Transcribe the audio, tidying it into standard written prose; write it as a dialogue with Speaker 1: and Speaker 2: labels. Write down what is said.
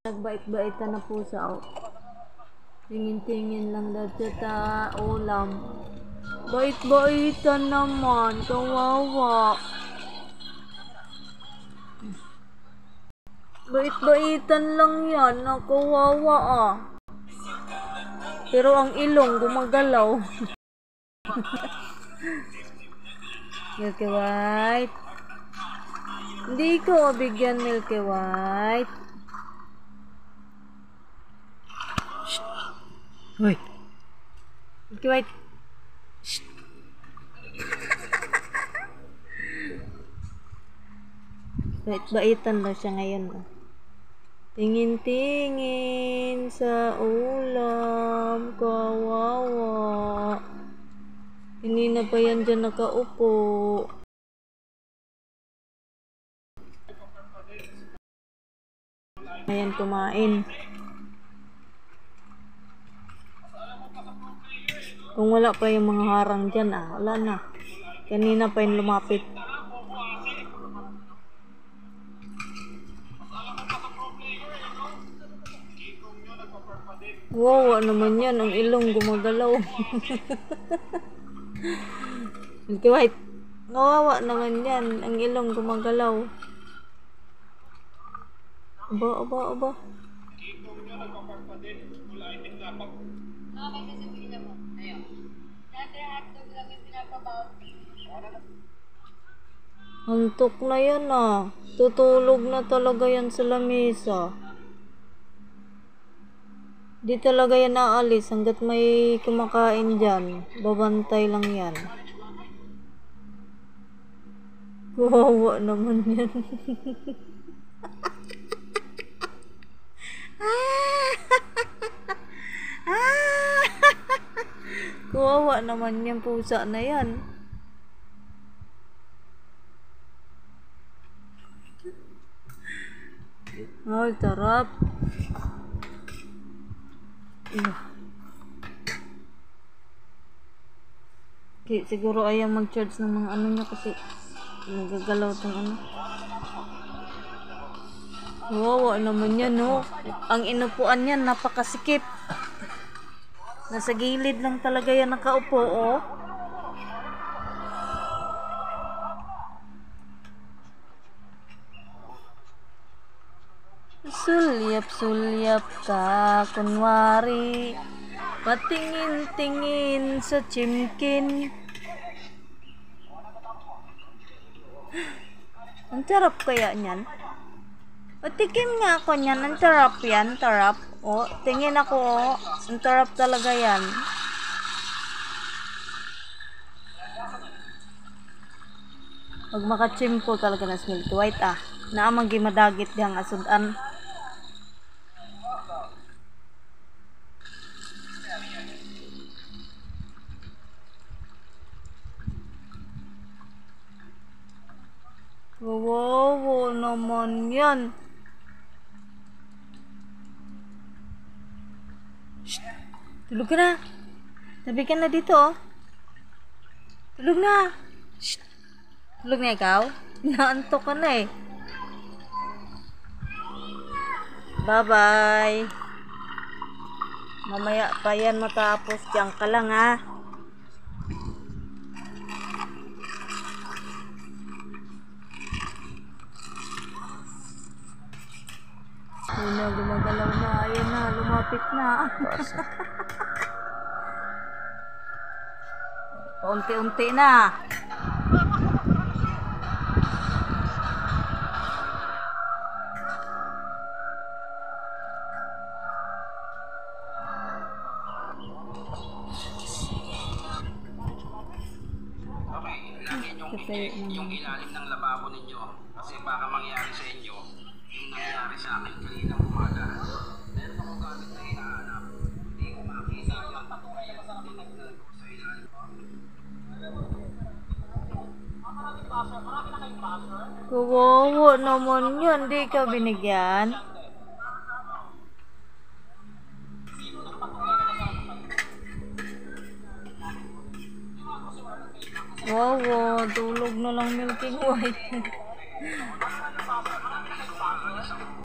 Speaker 1: Nagbait-baitan na pusa, oh. Tingin-tingin lang dati ta ulam. Bait-baitan naman, kawawa. Bait-baitan lang yan, kawawa ah. Pero ang ilong gumagalaw. Milky White. Hindi ko mabigyan, Milky White. Hoy. Milky White. Shh. Bait-baitan daw siya ngayon. Oh. Tingin-tingin sa ulam. Kawawa. Kanina pa yan dyan nakaupo. Ayan, kumain. Kung wala pa yung mga harang dyan, wala na. Kanina pa yung lumapit. Wow, naman yan. Ang ilong gumagalaw. Milky White. Kawawa naman yan. Ang ilong gumagalaw. Aba. Antok na yan ah. Tutulog na talaga yan sa lamesa. Di talaga yan naalis hanggat may kumakain dyan. Babantay lang yan. Kawawa naman yan. Kawawa naman yan pusa na yan. Ay, tarap. Okay, siguro ayaw mag-charge ng mga ano niya kasi nagagalaw tong ano. Wow, naman yan, no? Ang inupuan niyan, napakasikip. Nasa gilid lang talaga yan nakaupo, oh. Sulyap-sulyap ka, kunwari. Patingin-tingin sa chimkin. Ang sarap kaya niyan? O, tikim nga ako niyan. Ang sarap yan, sarap. O, tingin ako, o. Ang sarap talaga yan. Pag makachimpo talaga na Milky White, ah. Naamang gimadagit diyang asudan. Wow, naman yan. Shh, tulog ka na. Tabi ka na dito, oh. Tulog na. Shh. Tulog na ikaw? Naantok ka na eh. Bye-bye. Mamaya pa yan matapos. Diyan ka lang, ha. Ayun na, gumagalaw na. Ayun na, lumapit na. Unti-unti na.
Speaker 2: Yung ilalim ng lababo ninyo kasi baka mangyari sa inyo yung nangyari sa akin kanina umaga. Meron akong gamit na hinahanap. Hindi ko makita yung kaya tinagnan ko sa ilalim.
Speaker 1: Kawawa naman yan. Di ka binigyan. Wow, tulog na lang Milky White.